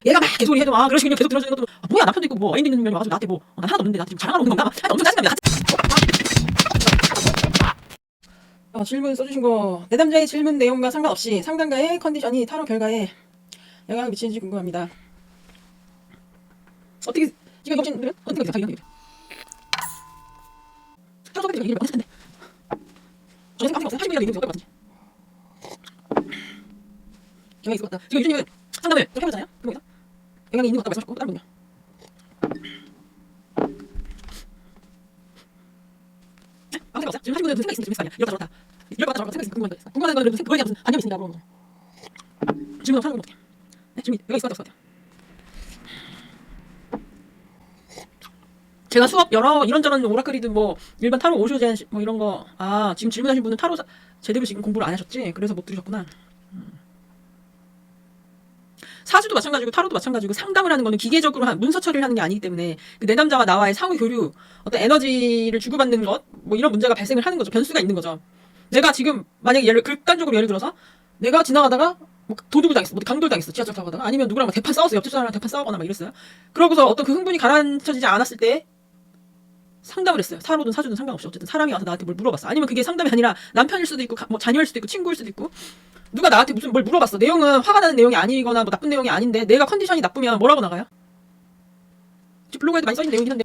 얘가 막 개소리 해도 그러시군요 계속 들어주는 것도 뭐야 남편도 있고 뭐 애인도 있는 년이 와가지고 나한테 뭐 난 하나도 없는데 나한테 지금 자랑하러 오는 건가? 하여튼 엄청 짜증납니다. 질문 써주신 거 내담자의 질문 내용과 상관없이 상담가의 컨디션이 타로 결과에 영향을 미치는지 궁금합니다. 어떻게 지금 혹시 어떻게 자기가 타로 선택 얘기를 많이 했을 텐데 저 생각 없어요. 80mm 얘기 어떨 것 같은지 영향이 있을 것 같다. 지금 유진님은 상담을 좀 해보잖아요. 그러면서 영향이 있는 것 같다고 말씀하셨고 다른 분요. 아무 생각 없어요? 지금 하신 분들은 생각 있으면 재밌을 거 아니야. 이렇다 저렇다 이럴 것 같다 저럴 것 같다 생각 있으면 궁금한 거 있어. 궁금한 거는 그거에 대한 무슨 관념이 있습니다. 뭐 질문 한번 찾아보면 어떡해. 네? 질문 여기 있을 것 같아요. 제가 수업 여러 이런저런 오라클이든 뭐 일반 타로 오쇼젠 뭐 이런 거 지금 질문하신 분은 타로 제대로 지금 공부를 안 하셨지? 그래서 못 들으셨구나. 사주도 마찬가지고 타로도 마찬가지고 상담을 하는 거는 기계적으로 문서 처리를 하는 게 아니기 때문에 그 내담자와 나와의 상호 교류 어떤 에너지를 주고받는 것 뭐 이런 문제가 발생을 하는 거죠. 변수가 있는 거죠. 내가 지금 만약에 극단적으로 예를 들어서 내가 지나가다가 뭐 도둑을 당했어, 뭐 강도를 당했어, 지하철 타고 가다가 아니면 누구랑 막 대판 싸웠어, 옆집 사람이랑 대판 싸우거나 막 이랬어요. 그러고서 어떤 그 흥분이 가라앉혀지지 않았을 때 상담을 했어요. 타로든 사주든 상관없이 어쨌든 사람이 와서 나한테 뭘 물어봤어. 아니면 그게 상담이 아니라 남편일 수도 있고 뭐 자녀일 수도 있고 친구일 수도 있고 누가 나한테 무슨 뭘 물어봤어. 내용은 화가 나는 내용이 아니거나 뭐 나쁜 내용이 아닌데 내가 컨디션이 나쁘면 뭐라고 나가요? 블로그에도 많이 써있는 내용이긴 한데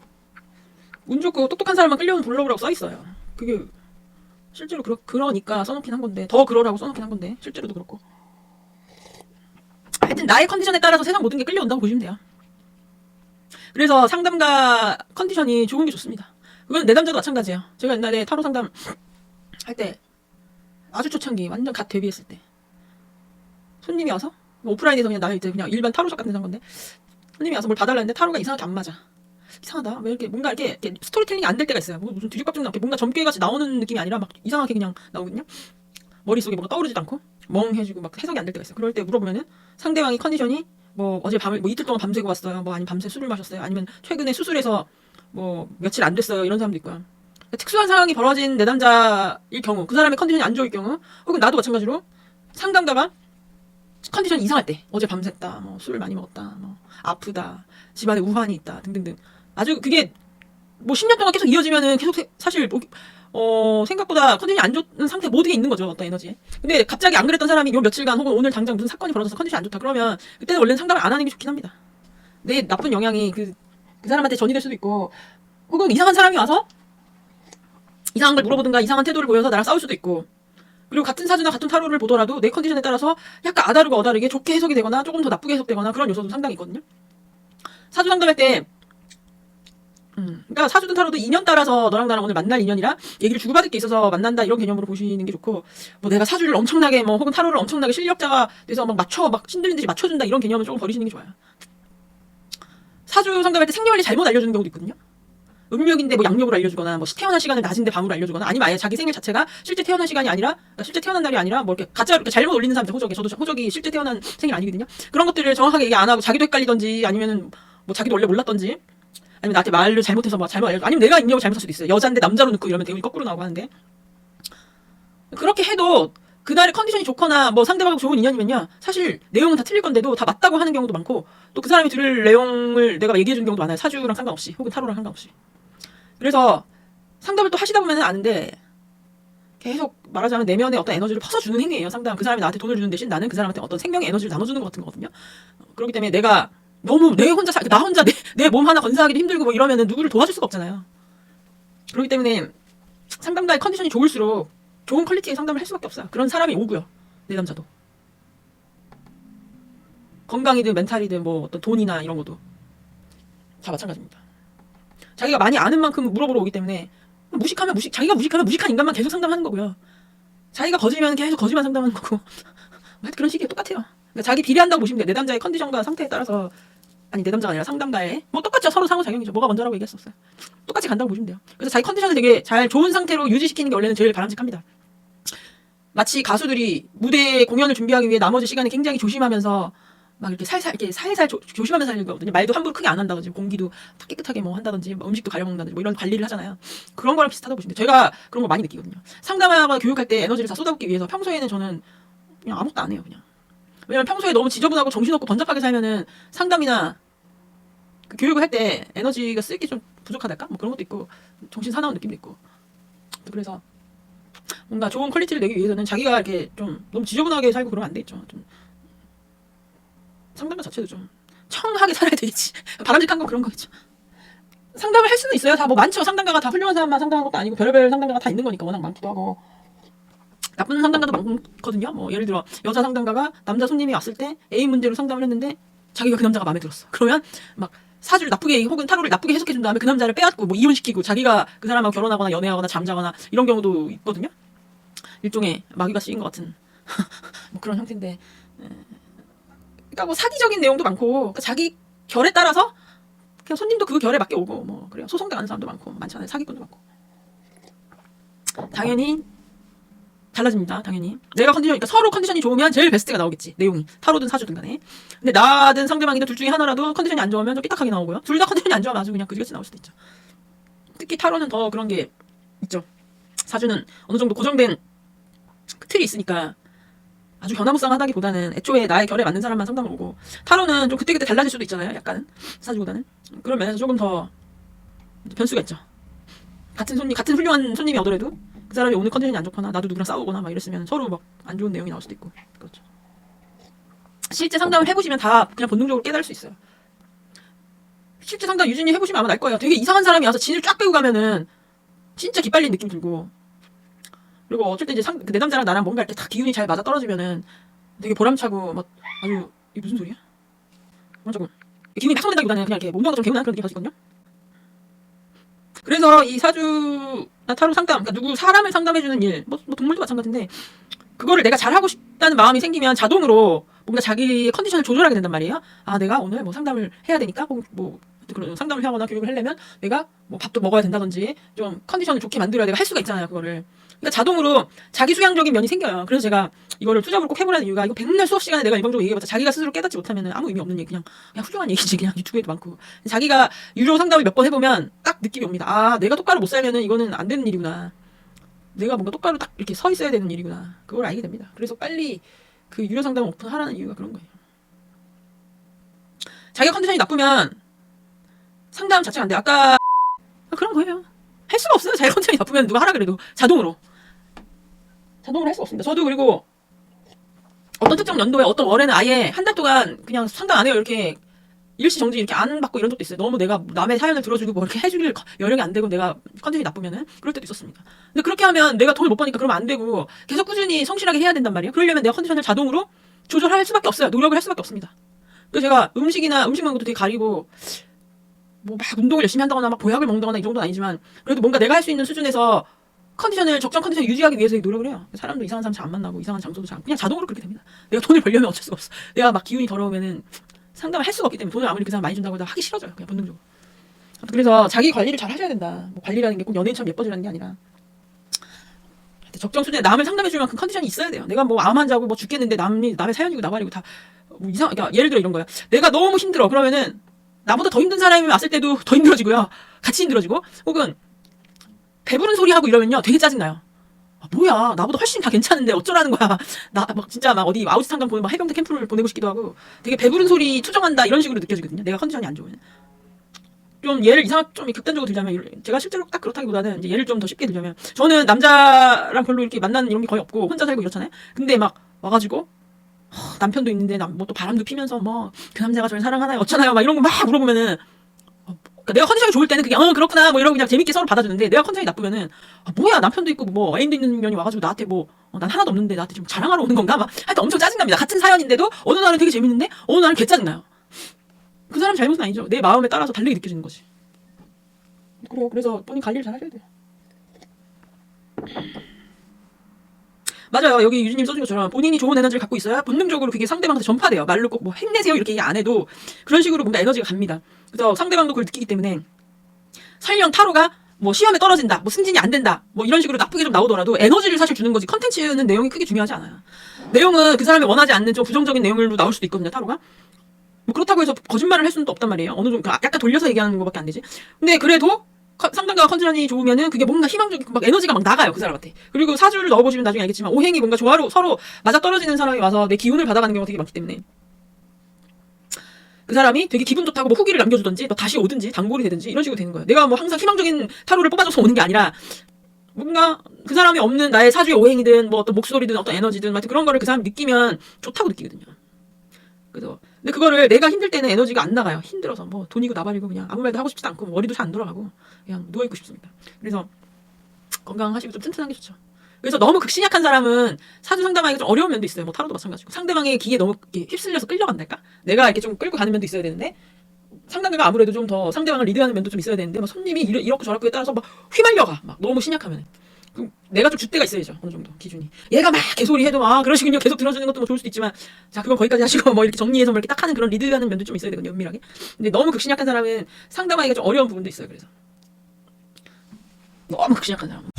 운 좋고 똑똑한 사람만 끌려오는 블로그라고 써있어요. 그게 실제로 그러니까 써놓긴 한 건데 더 그러라고 써놓긴 한 건데 실제로도 그렇고 하여튼 나의 컨디션에 따라서 세상 모든 게 끌려온다고 보시면 돼요. 그래서 상담가 컨디션이 좋은 게 좋습니다. 그건 내담자도 마찬가지예요. 제가 옛날에 타로 상담 할 때 아주 초창기 완전 갓 데뷔했을 때 손님이 와서 오프라인에서 그냥 나의 이제 그냥 일반 타로샵 같은 건데 손님이 와서 뭘 봐달라는데 타로가 이상하게 안 맞아. 이상하다. 왜 이렇게 뭔가 이렇게 스토리텔링이 안 될 때가 있어요. 뭐 무슨 뒤죽박죽 나게 뭔가 점괘같이 나오는 느낌이 아니라 막 이상하게 그냥 나오거든요. 머릿속에 뭐가 떠오르지도 않고 멍해지고 막 해석이 안 될 때가 있어요. 그럴 때 물어보면은 상대방이 컨디션이 뭐 어제 밤을 뭐 이틀 동안 밤새고 왔어요. 뭐 아니면 밤새 술을 마셨어요. 아니면 최근에 수술해서 뭐 며칠 안 됐어요. 이런 사람도 있고요. 특수한 상황이 벌어진 내담자일 경우 그 사람의 컨디션이 안 좋을 경우 혹은 나도 마찬가지로 상담가가 컨디션이 이상할 때 어제 밤샜다 뭐 술 많이 먹었다 뭐 아프다 집안에 우환이 있다 등등등 아주 그게 뭐 10년 동안 계속 이어지면은 계속 사실 생각보다 컨디션이 안 좋은 상태 모든 게 있는 거죠. 어떤 에너지에. 근데 갑자기 안 그랬던 사람이 요 며칠간 혹은 오늘 당장 무슨 사건이 벌어져서 컨디션이 안 좋다 그러면 그때는 원래는 상담을 안 하는 게 좋긴 합니다. 내 나쁜 영향이 그 사람한테 전이될 수도 있고 혹은 이상한 사람이 와서 이상한 걸 물어보든가 이상한 태도를 보여서 나랑 싸울 수도 있고 그리고 같은 사주나 같은 타로를 보더라도 내 컨디션에 따라서 약간 아다르고 어다르게 좋게 해석이 되거나 조금 더 나쁘게 해석되거나 그런 요소도 상당히 있거든요. 사주 상담할 때 그러니까 사주든 타로도 인연 따라서 너랑 나랑 오늘 만날 인연이라 얘기를 주고받을 게 있어서 만난다 이런 개념으로 보시는 게 좋고 뭐 내가 사주를 엄청나게 뭐 혹은 타로를 엄청나게 실력자가 돼서 막 신들린 듯이 맞춰준다 이런 개념을 조금 버리시는 게 좋아요. 사주 상담할 때 생년월일 잘못 알려주는 경우도 있거든요. 음력인데 뭐 양력으로 알려주거나 뭐 태어난 시간을 낮인데 밤으로 알려주거나 아니면 아예 자기 생일 자체가 실제 태어난 시간이 아니라 그러니까 실제 태어난 날이 아니라 뭐 이렇게 가짜로 이렇게 잘못 올리는 사람들 호적에 저도 호적이 실제 태어난 생일 아니거든요. 그런 것들을 정확하게 얘기 안 하고 자기도 헷갈리던지 아니면은 뭐 자기도 원래 몰랐던지 아니면 나한테 말을 잘못해서 막 잘못 알려줘 아니면 내가 입력을 잘못할 수도 있어요. 여자인데 남자로 넣고 이러면 대운이 거꾸로 나오고 하는데 그렇게 해도 그날의 컨디션이 좋거나 뭐 상대방하고 좋은 인연이면요 사실 내용은 다 틀릴 건데도 다 맞다고 하는 경우도 많고 또 그 사람이 들을 내용을 내가 얘기해 주는 경우도 많아요. 사주랑 상관없이 혹은 타로랑 상관없이. 그래서 상담을 또 하시다 보면 아는데 계속 말하자면 내면의 어떤 에너지를 퍼서주는 행위예요. 상담. 그 사람이 나한테 돈을 주는 대신 나는 그 사람한테 어떤 생명의 에너지를 나눠주는 것 같은 거거든요. 그렇기 때문에 내가 너무 나 혼자 내 몸 하나 건사하기도 힘들고 뭐 이러면은 누구를 도와줄 수가 없잖아요. 그렇기 때문에 상담가의 컨디션이 좋을수록 좋은 퀄리티의 상담을 할 수밖에 없어요. 그런 사람이 오고요. 내 남자도. 건강이든 멘탈이든 뭐 어떤 돈이나 이런 것도 다 마찬가지입니다. 자기가 많이 아는 만큼 물어보러 오기 때문에 자기가 무식하면 무식한 인간만 계속 상담하는 거고요. 자기가 거지면 계속 거지만 상담하는 거고 그런 식이에요. 똑같아요. 그러니까 자기 비례한다고 보시면 돼요. 내담자의 컨디션과 상태에 따라서 아니 내담자가 아니라 상담가의 뭐 똑같죠. 서로 상호작용이죠. 뭐가 먼저라고 얘기할 수 없어요. 똑같이 간다고 보시면 돼요. 그래서 자기 컨디션을 되게 잘 좋은 상태로 유지시키는 게 원래는 제일 바람직합니다. 마치 가수들이 무대 공연을 준비하기 위해 나머지 시간에 굉장히 조심하면서 막 이렇게 살살 조심하면서 하는 거거든요. 말도 함부로 크게 안 한다든지 공기도 깨끗하게 뭐 한다든지 뭐 음식도 가려 먹는다든지 뭐 이런 관리를 하잖아요. 그런 거랑 비슷하다고 보시면 돼요. 제가 그런 거 많이 느끼거든요. 상담하거나 교육할 때 에너지를 다 쏟아붓기 위해서 평소에는 저는 그냥 아무것도 안 해요. 그냥 왜냐면 평소에 너무 지저분하고 정신없고 번잡하게 살면은 상담이나 그 교육을 할 때 에너지가 쓸 게 좀 부족하달까? 뭐 그런 것도 있고 정신 사나운 느낌도 있고. 그래서 뭔가 좋은 퀄리티를 내기 위해서는 자기가 이렇게 좀 너무 지저분하게 살고 그러면 안 되겠죠. 좀 상담가 자체도 좀 청하게 살아야 되겠지. 바람직한 건 그런 거겠죠. 상담을 할 수는 있어요. 다 뭐 많죠. 상담가가 다 훌륭한 사람만 상담하는 것도 아니고 별의별 상담가가 다 있는 거니까 워낙 많기도 하고. 나쁜 상담가도 많거든요. 뭐 예를 들어 여자 상담가가 남자 손님이 왔을 때 애인 문제로 상담을 했는데 자기가 그 남자가 마음에 들었어. 그러면 막 사주를 나쁘게 혹은 타로를 나쁘게 해석해준 다음에 그 남자를 빼앗고 뭐 이혼시키고 자기가 그 사람하고 결혼하거나 연애하거나 잠자거나 이런 경우도 있거든요. 일종의 마귀가 쓰인 것 같은 뭐 그런 형태인데, 그러니까 뭐 사기적인 내용도 많고, 그러니까 자기 결에 따라서 그냥 손님도 그 결에 맞게 오고 뭐 그래요. 소송당하는 사람도 많고 많잖아요. 사기꾼도 많고. 당연히 달라집니다. 당연히 내가 그러니까 서로 컨디션이 좋으면 제일 베스트가 나오겠지. 내용이 타로든 사주든 간에. 근데 나든 상대방이든 둘 중에 하나라도 컨디션이 안 좋으면 좀 삐딱하게 나오고요. 둘 다 컨디션이 안 좋으면 아주 그냥 그지같이 나올 수도 있죠. 특히 타로는 더 그런 게 있죠. 사주는 어느 정도 고정된 그 틀이 있으니까 아주 변화무쌍하다기보다는 애초에 나의 결에 맞는 사람만 상담을 오고, 타로는 좀 그때그때 달라질 수도 있잖아요. 약간 사주보다는. 그런 면에서 조금 더 변수가 있죠. 같은 훌륭한 손님이 오더라도 그 사람이 오늘 컨디션이 안 좋거나 나도 누구랑 싸우거나 막 이랬으면 서로 막 안 좋은 내용이 나올 수도 있고. 그렇죠. 실제 상담을 해보시면 다 그냥 본능적으로 깨달을 수 있어요. 실제 상담 유진이 해보시면 아마 알 거예요. 되게 이상한 사람이 와서 진을 쫙 빼고 가면은 진짜 기빨린 느낌 들고, 그리고 어쩔 때 이제 그 내담자랑 나랑 뭔가 이렇게 다 기운이 잘 맞아 떨어지면은 되게 보람차고 막 아주, 이게 무슨 소리야? 보람차고 기운이 막 솟는다기보다는 그냥 이렇게 몸도가 좀 개운한 그런 느낌이 가지거든요. 그래서 이 사주나 타로 상담, 그러니까 누구 사람을 상담해주는 일, 뭐 동물도 마찬가지인데, 그거를 내가 잘하고 싶다는 마음이 생기면 자동으로 뭔가 자기 컨디션을 조절하게 된단 말이에요. 아, 내가 오늘 뭐 상담을 해야 되니까, 혹은 뭐 그런 상담을 하거나 교육을 하려면 내가 뭐 밥도 먹어야 된다든지 좀 컨디션을 좋게 만들어야 내가 할 수가 있잖아요, 그거를. 그러니까 자동으로 자기 수양적인 면이 생겨요. 그래서 제가 이거를 투잡으로 꼭 해보라는 이유가, 이거 백날 수업 시간에 내가 일방적으로 얘기해봤자 자기가 스스로 깨닫지 못하면 아무 의미 없는 얘기, 그냥 훌륭한 얘기지. 그냥 유튜브에도 많고. 자기가 유료 상담을 몇 번 해보면 딱 느낌이 옵니다. 아, 내가 똑바로 못 살면은 이거는 안 되는 일이구나. 내가 뭔가 똑바로 딱 이렇게 서 있어야 되는 일이구나. 그걸 알게 됩니다. 그래서 빨리 그 유료 상담 오픈하라는 이유가 그런 거예요. 자기가 컨디션이 나쁘면 상담 자체가 안 돼. 아까 그런 거예요. 할 수가 없어요. 자기 컨디션이 나쁘면 누가 하라 그래도 자동으로 할 수가 없습니다. 저도 그리고 어떤 특정 연도에 어떤 월에는 아예 한 달 동안 그냥 상담 안 해요. 이렇게 일시정지 이렇게 안 받고 이런 적도 있어요. 너무 내가 남의 사연을 들어주고 뭐 이렇게 해주길 여력이 안 되고 내가 컨디션이 나쁘면은 그럴 때도 있었습니다. 근데 그렇게 하면 내가 돈을 못 버니까 그러면 안 되고 계속 꾸준히 성실하게 해야 된단 말이에요. 그러려면 내가 컨디션을 자동으로 조절할 수밖에 없어요. 노력을 할 수밖에 없습니다. 그래서 제가 음식 먹는 것도 되게 가리고 뭐 막 운동을 열심히 한다거나 막 보약을 먹는다거나 이 정도는 아니지만 그래도 뭔가 내가 할 수 있는 수준에서 적정 컨디션을 유지하기 위해서 노력을 해요. 사람도 이상한 사람 잘 안 만나고 이상한 장소도 잘 그냥 자동으로 그렇게 됩니다. 내가 돈을 벌려면 어쩔 수가 없어. 내가 막 기운이 더러우면은 상담을 할 수가 없기 때문에 돈을 아무리 그 사람 많이 준다고 해도 하기 싫어져요. 그냥 본능적으로. 그래서 자기 관리를 잘 하셔야 된다. 뭐 관리라는 게 꼭 연예인처럼 예뻐지라는 게 아니라 적정 수준에 남을 상담해줄 만큼 컨디션이 있어야 돼요. 내가 뭐 암 환자고 뭐 죽겠는데 남의 사연이고 나발이고 다 뭐 그러니까 예를 들어 이런 거야. 내가 너무 힘들어. 그러면은 나보다 더 힘든 사람이 왔을 때도 더 힘들어지고요. 같이 힘들어지고, 혹은 배부른 소리 하고 이러면요 되게 짜증나요. 아, 뭐야, 나보다 훨씬 다 괜찮은데 어쩌라는 거야. 나 막 진짜 막 어디 아웃 상담 보면 막 해병대 캠프를 보내고 싶기도 하고, 되게 배부른 소리 투정한다 이런 식으로 느껴지거든요. 내가 컨디션이 안 좋으면. 좀 예를 좀 극단적으로 들자면, 제가 실제로 딱 그렇다기보다는 이제 예를 좀 더 쉽게 들자면, 저는 남자랑 별로 이렇게 만나는 이런 게 거의 없고 혼자 살고 이렇잖아요. 근데 막 와가지고 남편도 있는데 뭐 또 바람도 피면서 뭐 그 남자가 저를 사랑하나요 어쩌나요 막 이런 거 막 물어보면은, 그러니까 내가 컨디션이 좋을 때는 그냥 그렇구나 뭐 이러고 그냥 재밌게 서로 받아주는데, 내가 컨디션이 나쁘면은 뭐야, 남편도 있고 뭐 애인도 있는 년이 와가지고 나한테 뭐 난 하나도 없는데 나한테 지금 자랑하러 오는 건가 막 하여튼 엄청 짜증납니다. 같은 사연인데도 어느 날은 되게 재밌는데 어느 날은 개 짜증나요. 그 사람 잘못은 아니죠. 내 마음에 따라서 다르게 느껴지는 거지. 그래요. 그래서 본인 관리를 잘 하셔야 돼요. 맞아요. 여기 유주님 써준 것처럼 본인이 좋은 에너지를 갖고 있어야 본능적으로 그게 상대방한테 전파돼요. 말로 꼭 뭐 힘내세요 이렇게 얘기 안 해도 그런 식으로 뭔가 에너지가 갑니다. 그래서 상대방도 그걸 느끼기 때문에, 설령 타로가 뭐 시험에 떨어진다, 뭐 승진이 안 된다, 뭐 이런 식으로 나쁘게 좀 나오더라도 에너지를 사실 주는 거지, 컨텐츠는 내용이 크게 중요하지 않아요. 내용은 그 사람이 원하지 않는 좀 부정적인 내용으로 나올 수도 있거든요, 타로가. 뭐 그렇다고 해서 거짓말을 할 수는 또 없단 말이에요. 어느 정도 약간 돌려서 얘기하는 것밖에 안 되지. 근데 그래도 상담가 컨디션이 좋으면은 그게 뭔가 희망적이고 막 에너지가 막 나가요, 그 사람한테. 그리고 사주를 넣어보시면 나중에 알겠지만 오행이 뭔가 조화로 서로 맞아떨어지는 사람이 와서 내 기운을 받아가는 경우가 되게 많기 때문에 그 사람이 되게 기분 좋다고 뭐 후기를 남겨주든지 또 다시 오든지 단골이 되든지 이런 식으로 되는 거예요. 내가 뭐 항상 희망적인 타로를 뽑아줘서 오는 게 아니라 뭔가 그 사람이 없는 나의 사주의 오행이든 뭐 어떤 목소리든 어떤 에너지든 하여튼 그런 거를 그 사람이 느끼면 좋다고 느끼거든요. 그래서 근데 그거를 내가 힘들 때는 에너지가 안 나가요. 힘들어서 뭐 돈이고 나발이고 그냥 아무 말도 하고 싶지도 않고 머리도 잘 안 돌아가고 그냥 누워있고 싶습니다. 그래서 건강하시고 좀 튼튼한 게 좋죠. 그래서 너무 극신약한 사람은 사주 상담하기가 좀 어려운 면도 있어요. 뭐 타로도 마찬가지고 상대방의 기에 너무 이렇게 휩쓸려서 끌려간달까? 내가 이렇게 좀 끌고 가는 면도 있어야 되는데 상담가가 아무래도 좀 더 상대방을 리드하는 면도 좀 있어야 되는데 막 손님이 이렇고 저렇고에 따라서 막 휘말려가 막 너무 신약하면 그럼 내가 좀 줏대가 있어야죠. 어느 정도 기준이. 얘가 막 개소리 해도 막 그러시군요. 계속 들어주는 것도 뭐 좋을 수도 있지만 자 그건 거기까지 하시고 뭐 이렇게 정리해서 뭐 이렇게 딱 하는 그런 리드하는 면도 좀 있어야 되거든요. 은밀하게. 근데 너무 극신약한 사람은 상담하기가 좀 어려운 부분도 있어요. 그래서 너무 극신약한 사람은